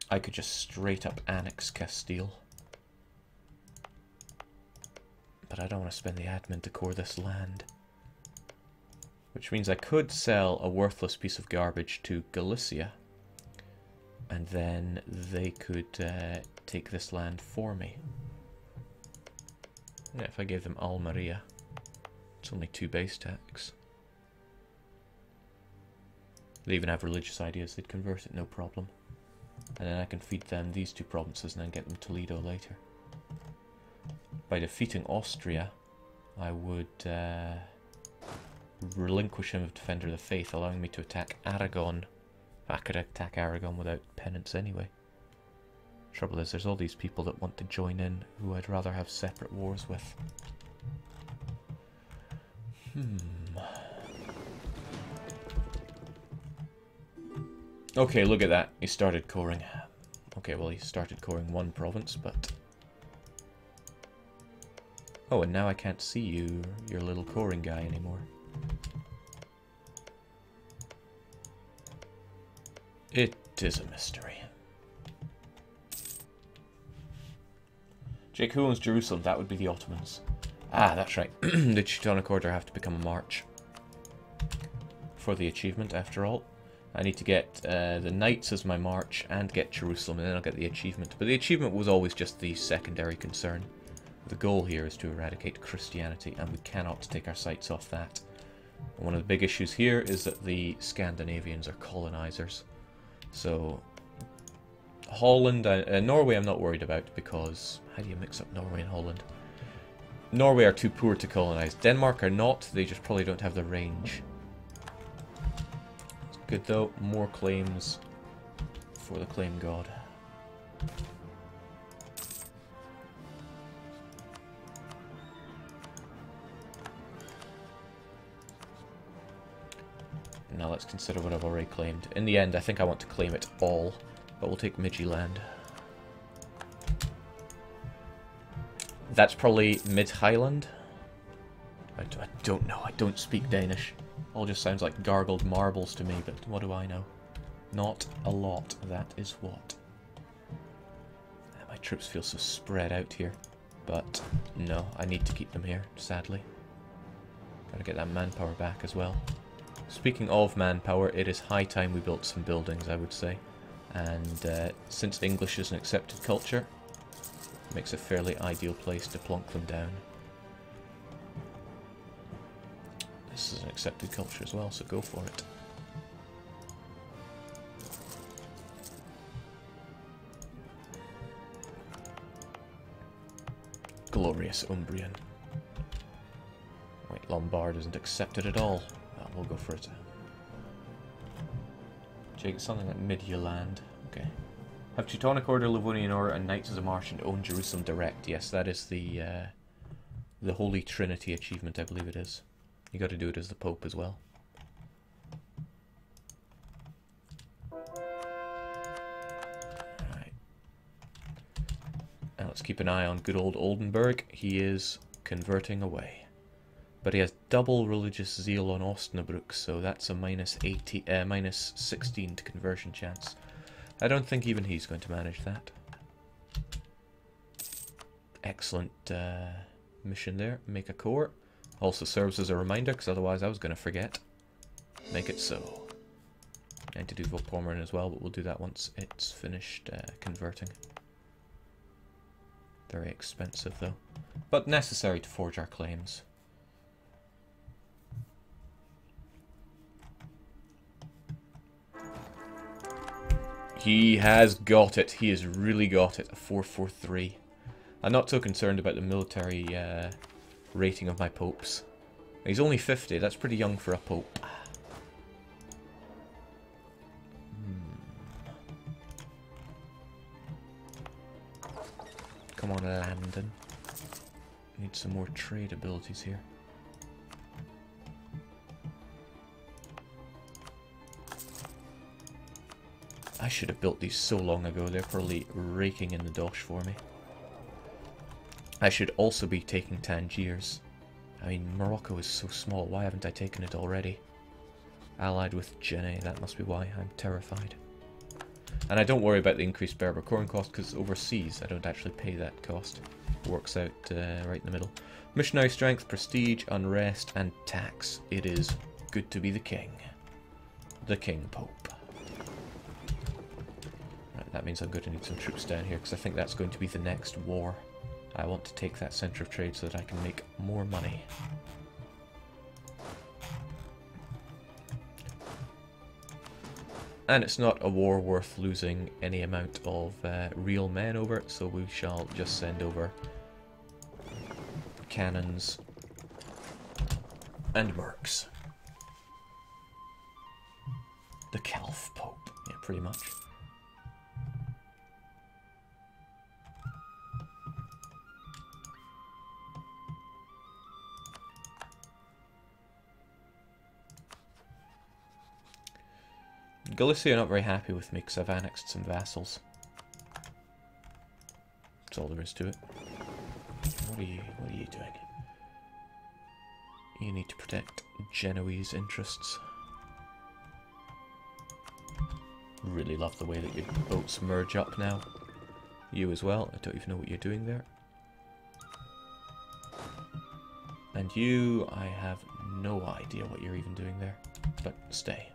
I could just straight up annex Castile. But I don't want to spend the admin to core this land. Which means I could sell a worthless piece of garbage to Galicia. And then they could take this land for me. Yeah, if I gave them Almeria. It's only 2 base tax. They even have religious ideas, they'd convert it, no problem. And then I can feed them these 2 provinces and then get them Toledo later. By defeating Austria, I would relinquish him of Defender of the Faith, allowing me to attack Aragon. I could attack Aragon without penance anyway. Trouble is, there's all these people that want to join in who I'd rather have separate wars with. Okay, look at that. He started coring. Okay, well, he started coring 1 province, but... Oh, and now I can't see you, your little coring guy, anymore. It is a mystery. Jake, who owns Jerusalem? That would be the Ottomans. Ah, that's right. The Teutonic Order have to become a march. For the achievement, after all. I need to get the Knights as my march and get Jerusalem, and then I'll get the achievement. But the achievement was always just the secondary concern. The goal here is to eradicate Christianity, and we cannot take our sights off that. And one of the big issues here is that the Scandinavians are colonizers. So, Holland, Norway I'm not worried about, because how do you mix up Norway and Holland? Norway are too poor to colonize. Denmark are not, they just probably don't have the range. It's good though, more claims for the claim god. Now let's consider what I've already claimed. In the end, I think I want to claim it all, but we'll take Midtjylland. That's probably Mid-Highland. I don't know, I don't speak Danish. All just sounds like gargled marbles to me, but what do I know? Not a lot, that is what. My troops feel so spread out here, but no, I need to keep them here, sadly. Gotta get that manpower back as well. Speaking of manpower, it is high time we built some buildings, I would say. And since English is an accepted culture, it makes a fairly ideal place to plonk them down. This is an accepted culture as well, so go for it. Glorious Umbrian. Wait, Lombard isn't accepted at all. Well, we'll go for it. Jake, something like Midtjylland. Okay. Have Teutonic Order, Livonian Order, and Knights as a March and own Jerusalem direct. Yes, that is the Holy Trinity achievement, I believe it is. You got to do it as the Pope as well. Alright. Now let's keep an eye on good old Oldenburg. He is converting away. But he has double religious zeal on Osnabrück, so that's a minus 16 to conversion chance. I don't think even he's going to manage that. Excellent mission there. Make a core. Also serves as a reminder, because otherwise I was going to forget. Make it so. I need to do Vorpommern as well, but we'll do that once it's finished converting. Very expensive though. But necessary to forge our claims. He has got it. He has really got it. A 443. I'm not so concerned about the military rating of my popes. He's only 50. That's pretty young for a pope. Come on, Landon. Need some more trade abilities here. I should have built these so long ago. They're probably raking in the dosh for me. I should also be taking Tangiers. I mean, Morocco is so small. Why haven't I taken it already? Allied with Jenny. That must be why. I'm terrified. And I don't worry about the increased Berber corn cost because overseas I don't actually pay that cost. Works out right in the middle. Missionary strength, prestige, unrest, and tax. It is good to be the king. The King Pope. Right, that means I'm going to need some troops down here because I think that's going to be the next war. I want to take that centre of trade so that I can make more money. And it's not a war worth losing any amount of real men over, so we shall just send over cannons and mercs. The Calf Pope, yeah, pretty much. Galicia are not very happy with me because I've annexed some vassals. That's all there is to it. What are you doing? You need to protect Genoese interests. Really love the way that your boats merge up now. You as well. I don't even know what you're doing there. And you, I have no idea what you're even doing there. But stay.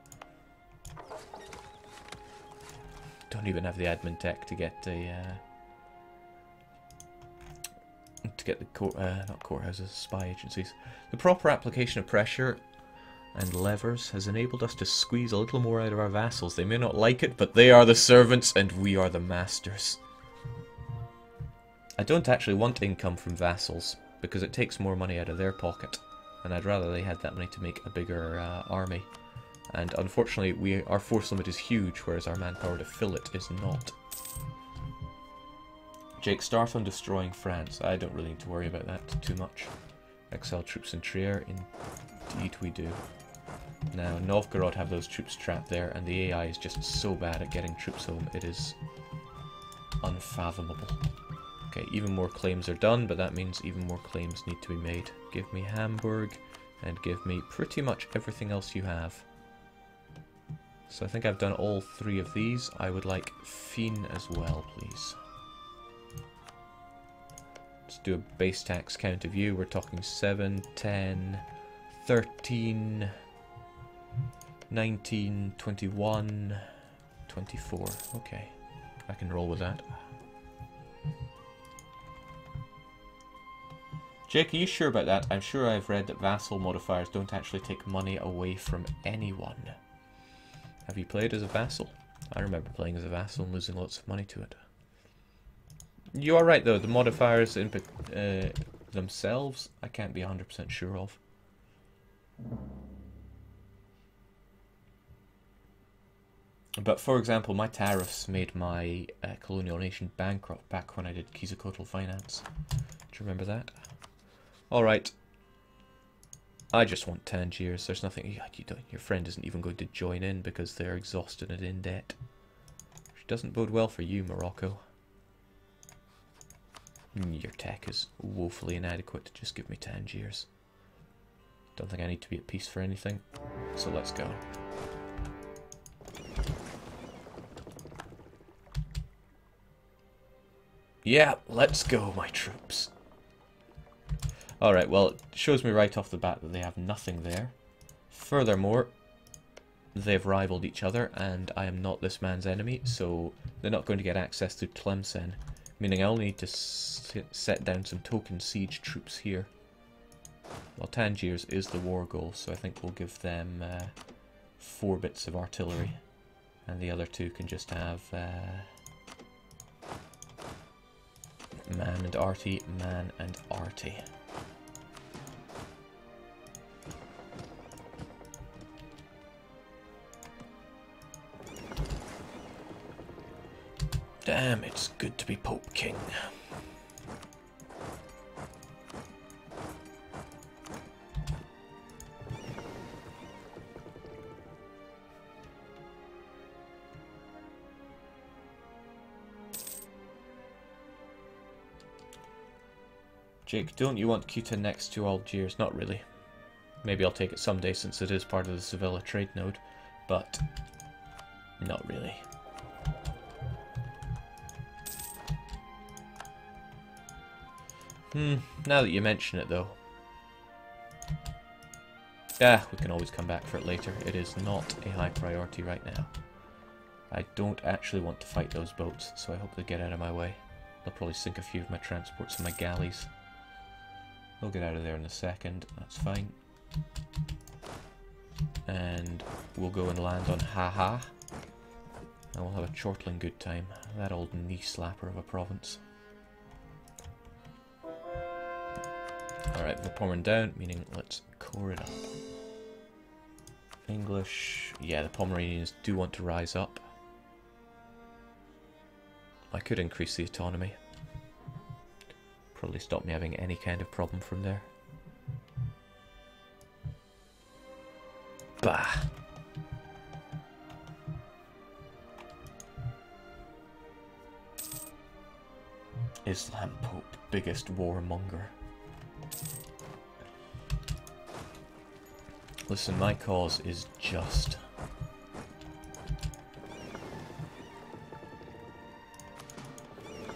Don't even have the admin tech to get a not courthouses, spy agencies. The proper application of pressure and levers has enabled us to squeeze a little more out of our vassals. They may not like it, but they are the servants and we are the masters. I don't actually want income from vassals because it takes more money out of their pocket, and I'd rather they had that money to make a bigger army. And unfortunately, our force limit is huge, whereas our manpower to fill it is not. Jake, start on destroying France. I don't really need to worry about that too much. Exile troops in Trier. Indeed we do. Now, Novgorod have those troops trapped there, and the AI is just so bad at getting troops home. It is unfathomable. Okay, even more claims are done, but that means even more claims need to be made. Give me Hamburg, and give me pretty much everything else you have. So I think I've done all 3 of these. I would like Fien as well, please. Let's do a base tax count of you. We're talking 7, 10, 13, 19, 21, 24. Okay, I can roll with that. Jake, are you sure about that? I'm sure I've read that vassal modifiers don't actually take money away from anyone. Have you played as a vassal? I remember playing as a vassal and losing lots of money to it. You are right though, the modifiers in themselves, I can't be 100% sure of. But for example, my tariffs made my colonial nation bankrupt back when I did Quetzalcoatl finance. Do you remember that? Alright. I just want Tangiers. There's nothing... your friend isn't even going to join in because they're exhausted and in debt. Which doesn't bode well for you, Morocco. Your tech is woefully inadequate. Just give me Tangiers. Don't think I need to be at peace for anything. So let's go. Yeah, let's go, my troops. Alright, well, it shows me right off the bat that they have nothing there. Furthermore, they've rivaled each other, and I am not this man's enemy, so they're not going to get access to Tlemcen. Meaning I only need to set down some token siege troops here. Well, Tangiers is the war goal, so I think we'll give them 4 bits of artillery. And the other 2 can just have man and arty, man and arty. Damn, it's good to be Pope King. Jake, don't you want Ceuta next to Algiers? Not really. Maybe I'll take it someday since it is part of the Sevilla trade node, but not really. Now that you mention it, though. Yeah, we can always come back for it later. It is not a high priority right now. I don't actually want to fight those boats, so I hope they get out of my way. They'll probably sink a few of my transports and my galleys. They'll get out of there in a second, that's fine. And we'll go and land on Haha. And we'll have a chortling good time. That old knee slapper of a province. Alright, we're pouring down, meaning let's core it up. English. Yeah, the Pomeranians do want to rise up. I could increase the autonomy. Probably stop me having any kind of problem from there. Bah! Islam Pope, biggest warmonger. Listen, my cause is just.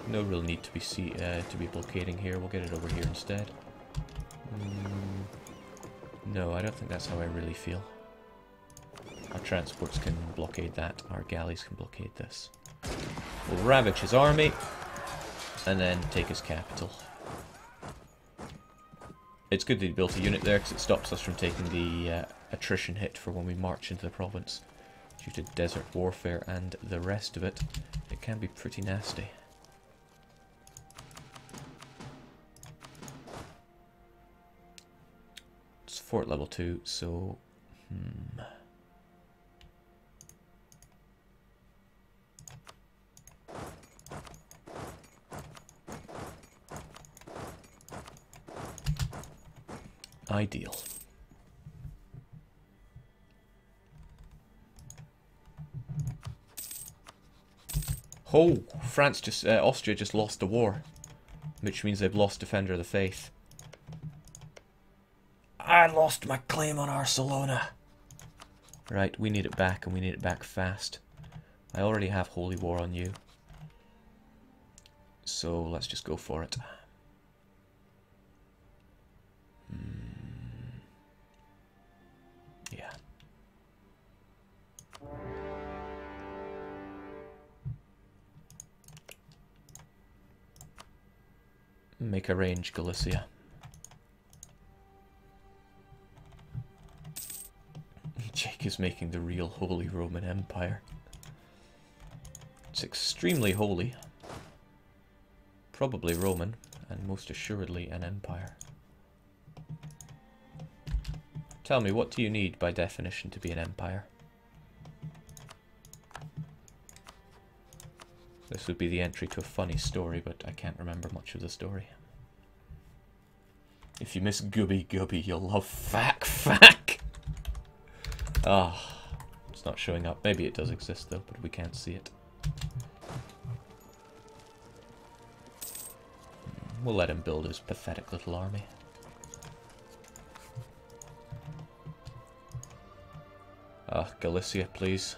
No real need to be blockading here. We'll get it over here instead. No, I don't think that's how I really feel. Our transports can blockade that. Our galleys can blockade this. We'll ravage his army and then take his capital. It's good that he built a unit there because it stops us from taking the attrition hit for when we march into the province. Due to desert warfare and the rest of it, it can be pretty nasty. It's fort level 2, so... Ideal. Oh, Austria just lost the war, which means they've lost Defender of the Faith. I lost my claim on Barcelona. Right, we need it back, and we need it back fast. I already have Holy War on you, so let's just go for it. Yeah. Make a range, Galicia. Jake is making the real Holy Roman Empire. It's extremely holy. Probably Roman, and most assuredly an empire. Tell me, what do you need by definition to be an empire? This would be the entry to a funny story, but I can't remember much of the story. If you miss Gubby Gubby, you'll love Fack Fack! Ah, it's not showing up. Maybe it does exist though, but we can't see it. We'll let him build his pathetic little army. Galicia, please.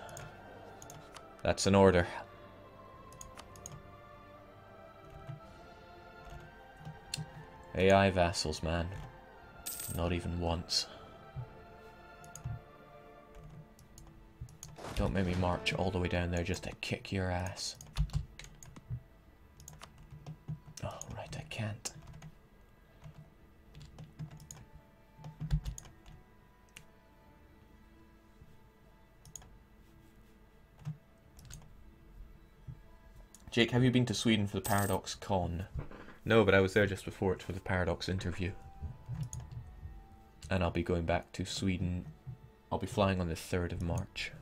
That's an order. AI vassals, man. Not even once. Don't make me march all the way down there just to kick your ass. Oh, right, I can't. Jake, have you been to Sweden for the Paradox Con? No, but I was there just before it for the Paradox interview. And I'll be going back to Sweden. I'll be flying on the 3rd of March.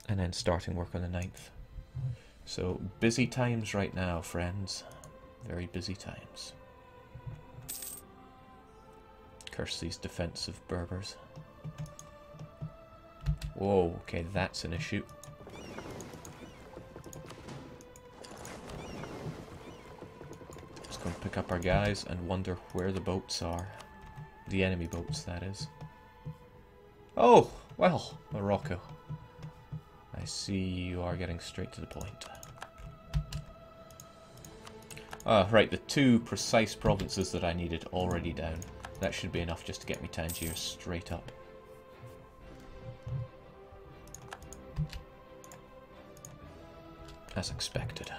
And then starting work on the 9th. So, busy times right now, friends. Very busy times. Curse these defensive Berbers. Whoa, okay, that's an issue. Let's go and pick up our guys and wonder where the boats are. The enemy boats, that is. Oh, well, Morocco. I see you are getting straight to the point. Right, the 2 precise provinces that I needed already down. That should be enough just to get me Tangier straight up. As expected.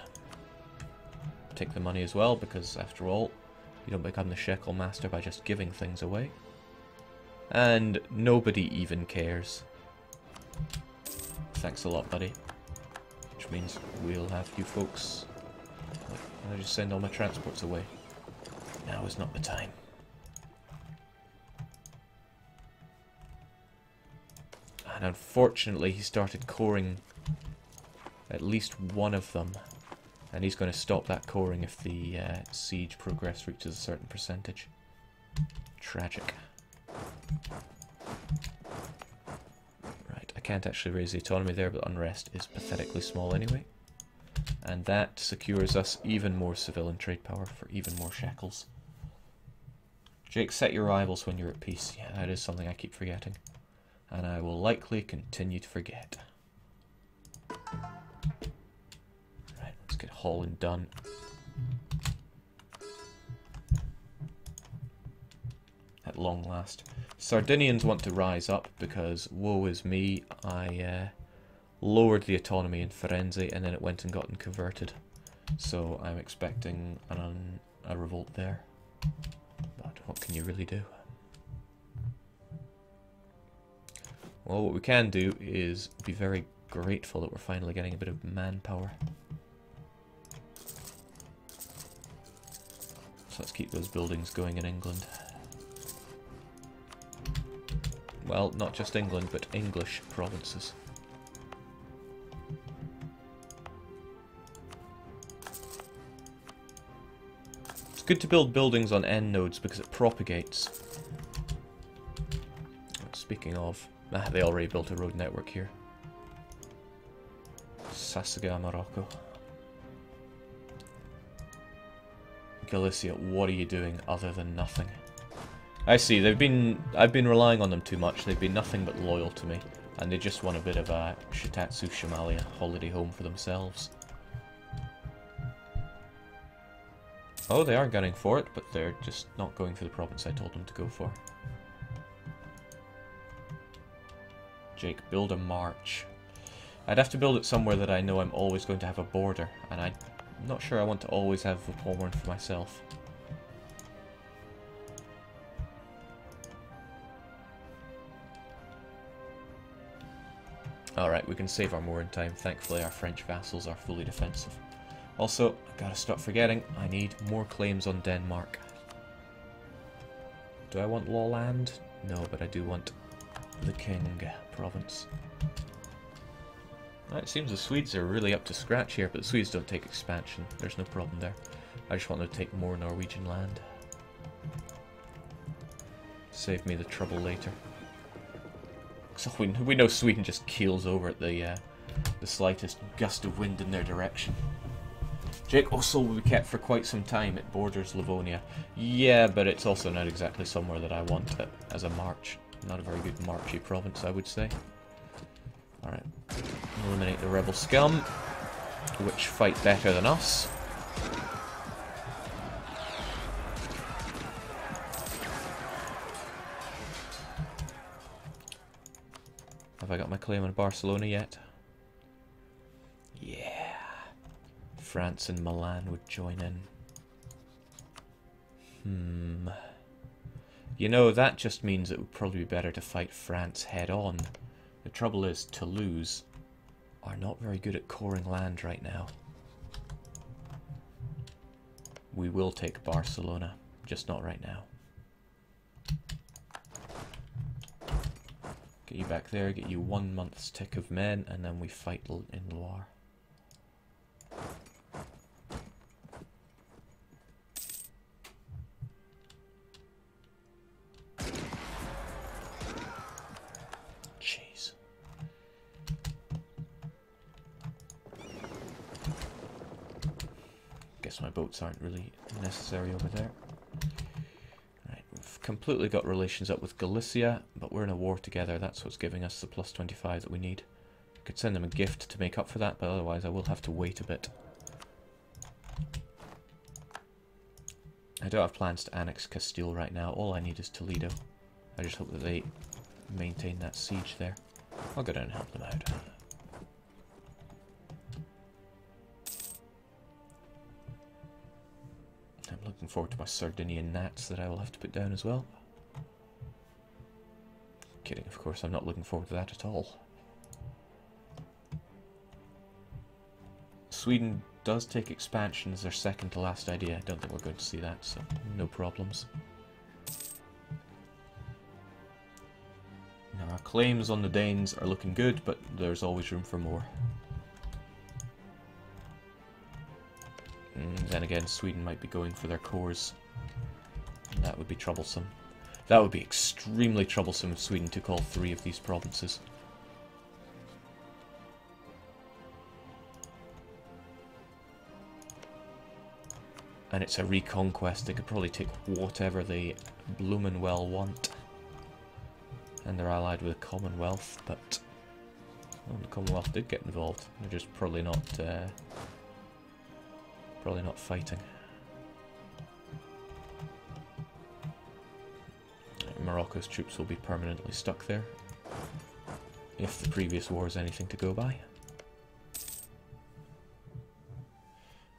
Take the money as well, because after all, you don't become the shekel master by just giving things away. And nobody even cares. Thanks a lot, buddy. Which means we'll have you folks... I'll just send all my transports away. Now is not the time. And unfortunately, he started coring at least one of them. And he's going to stop that coring if the siege progress reaches a certain percentage. Tragic. Right, I can't actually raise the autonomy there, but unrest is pathetically small anyway. And that secures us even more civilian trade power for even more shekels. Jake, set your rivals when you're at peace. Yeah, that is something I keep forgetting. And I will likely continue to forget. Right, let's get Holland done. At long last. Sardinians want to rise up because, woe is me, I lowered the autonomy in Firenze and then it went and got converted. So I'm expecting a revolt there. But what can you really do? Well, what we can do is be very grateful that we're finally getting a bit of manpower. So let's keep those buildings going in England. Well, not just England, but English provinces. It's good to build buildings on end nodes because it propagates. Speaking of, they already built a road network here. Sasaga, Morocco. Galicia, what are you doing other than nothing? I see, I've been relying on them too much. They've been nothing but loyal to me. And they just want a bit of a Shitatsu Shimalia holiday home for themselves. Oh, they are gunning for it, but they're just not going for the province I told them to go for. Jake, build a march. I'd have to build it somewhere that I know I'm always going to have a border, and I'm not sure I want to always have the Pomorn for myself. Alright, we can save our mooring time. Thankfully our French vassals are fully defensive. Also, I gotta stop forgetting, I need more claims on Denmark. Do I want Lawland? No, but I do want the King province. It seems the Swedes are really up to scratch here, but the Swedes don't take expansion. There's no problem there. I just want them to take more Norwegian land. Save me the trouble later. So we know Sweden just keels over at the slightest gust of wind in their direction. Jake, also will be kept for quite some time. It borders Livonia. Yeah, but it's also not exactly somewhere that I want it as a march. Not a very good marchy province, I would say. Alright. Eliminate the rebel scum, which fight better than us. Have I got my claim on Barcelona yet? Yeah. France and Milan would join in. You know, that just means it would probably be better to fight France head on. The trouble is, Toulouse are not very good at coring land right now. We will take Barcelona, just not right now. Get you back there, get you 1 month's tick of men, and then we fight in Loire. Jeez. Guess my boats aren't really necessary over there. Right, we've completely got relations up with Galicia, but we're in a war together. That's what's giving us the plus 25 that we need. I could send them a gift to make up for that, but otherwise I will have to wait a bit. I don't have plans to annex Castile right now. All I need is Toledo. I just hope that they maintain that siege there. I'll go down and help them out. I'm looking forward to my Sardinian gnats that I will have to put down as well. Kidding, of course, I'm not looking forward to that at all. Sweden does take expansion as their second to last idea. I don't think we're going to see that, so no problems. Now our claims on the Danes are looking good, but there's always room for more. Then again, Sweden might be going for their cores. That would be troublesome. That would be extremely troublesome if Sweden took all 3 of these provinces. And it's a reconquest. They could probably take whatever they bloomin' well want. And they're allied with the Commonwealth, but... well, the Commonwealth did get involved. They're just probably not fighting. Morocco's troops will be permanently stuck there, if the previous war is anything to go by.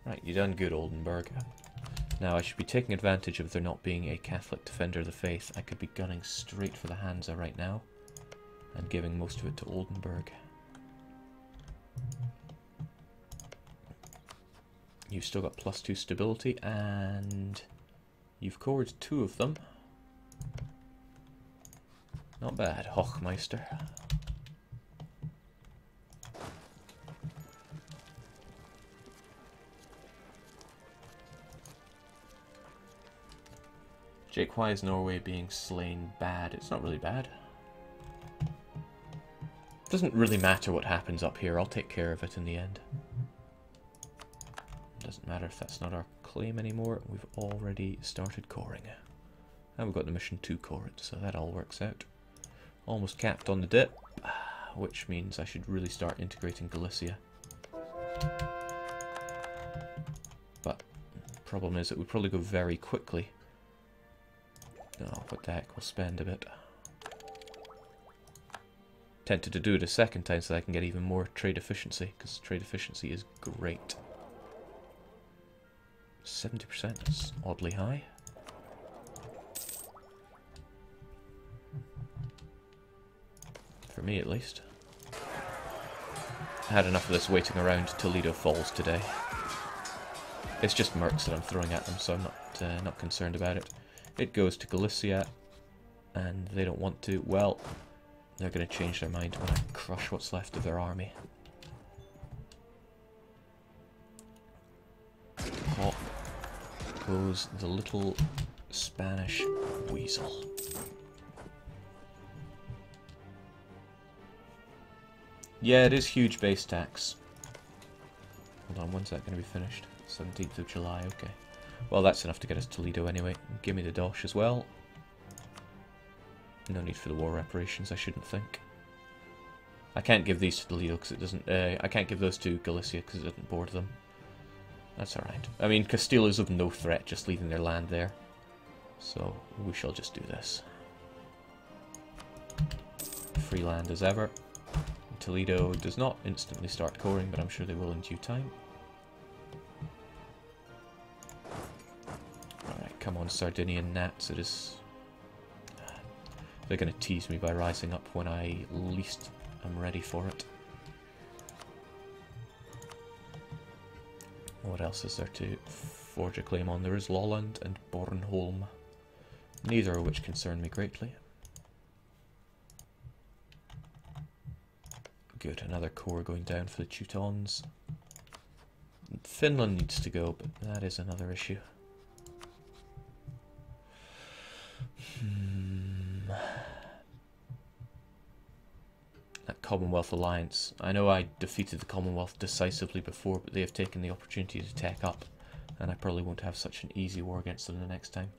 Right, you done good, Oldenburg. Now, I should be taking advantage of there not being a Catholic defender of the faith. I could be gunning straight for the Hansa right now, and giving most of it to Oldenburg. You've still got +2 stability, and you've cored 2 of them. Not bad, Hochmeister. Jake, why is Norway being slain bad? It's not really bad. Doesn't really matter what happens up here, I'll take care of it in the end. Doesn't matter if that's not our claim anymore, we've already started coring. And we've got the mission to core it, so that all works out. Almost capped on the dip, which means I should really start integrating Galicia. But the problem is it would probably go very quickly. Oh, what the heck, we'll spend a bit. Tempted to do it a second time so that I can get even more trade efficiency, because trade efficiency is great. 70%, that's oddly high. For me, at least. I had enough of this waiting around Toledo Falls today. It's just mercs that I'm throwing at them, so I'm not concerned about it. It goes to Galicia, and they don't want to. Well, they're going to change their mind when I crush what's left of their army. Pop goes the little Spanish weasel. Yeah, it is huge base tax. Hold on, when's that going to be finished? 17th of July, okay. Well, that's enough to get us Toledo anyway. Give me the Dosh as well. No need for the war reparations, I shouldn't think. I can't give these to Toledo because it doesn't... I can't give those to Galicia because it doesn't board them. That's alright. I mean, Castile is of no threat, just leaving their land there. So, we shall just do this. Free land as ever. Toledo does not instantly start coring, but I'm sure they will in due time. Alright, come on, Sardinian gnats. It is... They're going to tease me by rising up when I least am ready for it. What else is there to forge a claim on? There is Lolland and Bornholm, neither of which concern me greatly. Good, another core going down for the Teutons. Finland needs to go, but that is another issue. That Commonwealth alliance. I know I defeated the Commonwealth decisively before, but they have taken the opportunity to tech up, and I probably won't have such an easy war against them the next time.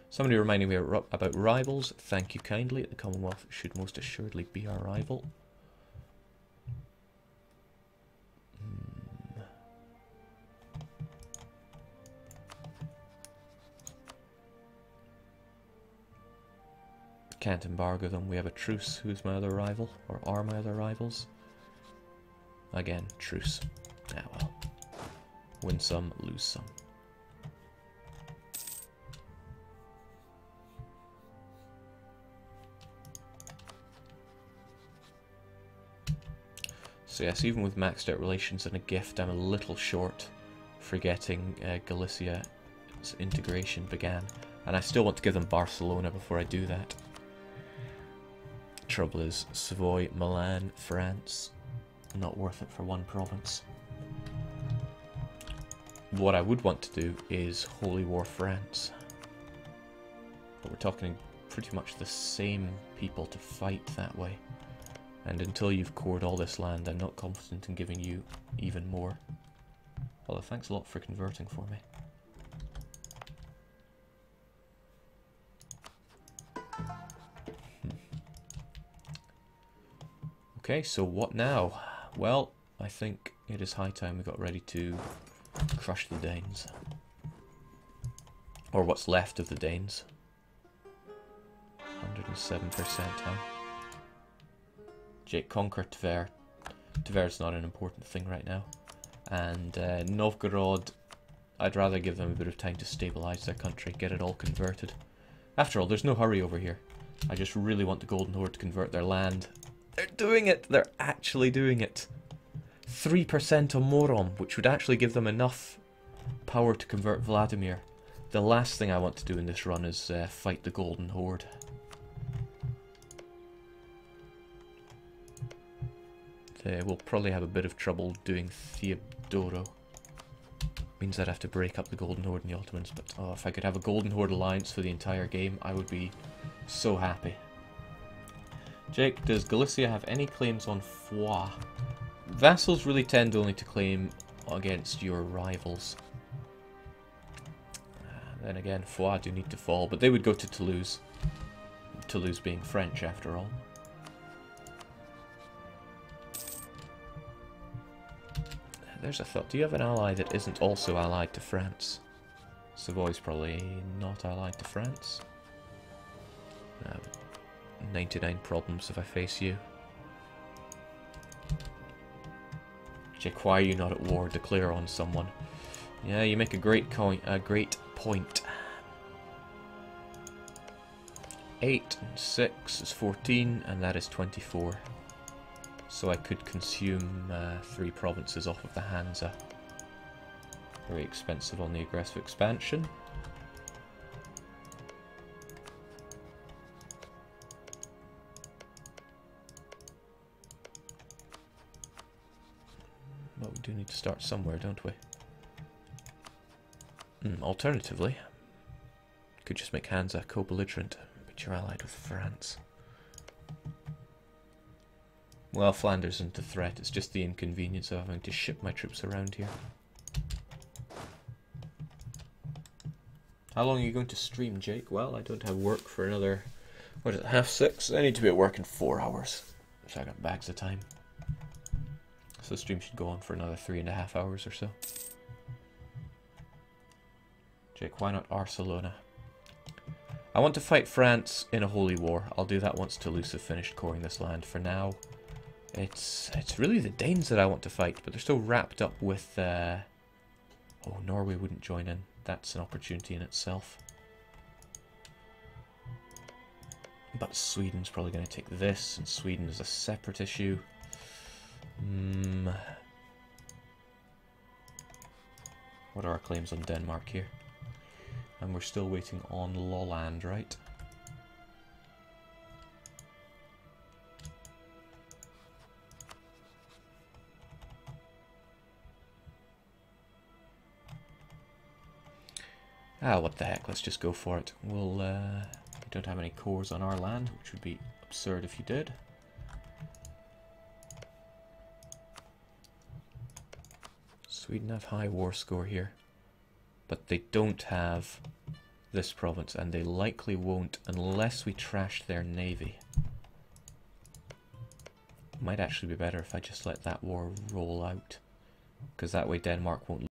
Somebody reminding me about rivals. Thank you kindly. The Commonwealth should most assuredly be our rival. can't embargo them. We have a truce. Who's my other rival? Or are my other rivals? Again, truce. Ah, well. Win some, lose some. So yes, even with maxed out relations and a gift, I'm a little short for getting Galicia's integration began. And I still want to give them Barcelona before I do that. Trouble is, Savoy, Milan, France, not worth it for one province. What I would want to do is Holy War France. But we're talking pretty much the same people to fight that way. And until you've cored all this land, I'm not confident in giving you even more. Although thanks a lot for converting for me. Okay, so what now? Well, I think it is high time we got ready to crush the Danes. Or what's left of the Danes. 107%, huh? Jake, conquer Tver. Tver's not an important thing right now. And Novgorod, I'd rather give them a bit of time to stabilize their country, get it all converted. After all, there's no hurry over here. I just really want the Golden Horde to convert their land. They're doing it! They're actually doing it! 3% on Morom, which would actually give them enough power to convert Vladimir. The last thing I want to do in this run is fight the Golden Horde. They will probably have a bit of trouble doing Theodoro. Means I'd have to break up the Golden Horde and the Ottomans, but oh, if I could have a Golden Horde alliance for the entire game, I would be so happy. Jake, does Galicia have any claims on Foix? Vassals really tend only to claim against your rivals. Then again, Foix do need to fall, but they would go to Toulouse. Toulouse being French, after all. There's a thought. Do you have an ally that isn't also allied to France? Savoy's probably not allied to France. 99 problems if I face you. Jake, why are you not at war? Declare on someone. Yeah, you make a great point. 8 and 6 is 14, and that is 24. So I could consume 3 provinces off of the Hansa. Very expensive on the aggressive expansion. But we do need to start somewhere, don't we? Alternatively, could just make Hansa co-belligerent, but you're allied with France. Well, Flanders isn't a threat, it's just the inconvenience of having to ship my troops around here. How long are you going to stream, Jake? Well, I don't have work for another, what is it, 6:30? I need to be at work in 4 hours, so I got bags of time. So the stream should go on for another 3.5 hours or so. Jake, why not Barcelona? I want to fight France in a holy war. I'll do that once Toulouse have finished coring this land. For now, it's really the Danes that I want to fight, but they're still wrapped up with... Oh, Norway wouldn't join in. That's an opportunity in itself. But Sweden's probably going to take this, and Sweden is a separate issue. What are our claims on Denmark here? And we're still waiting on Lolland, right? Ah, what the heck, let's just go for it. We'll, we don't have any cores on our land, which would be absurd if you did. Sweden have high war score here, but they don't have this province, and they likely won't unless we trash their navy. Might actually be better if I just let that war roll out, because that way Denmark won't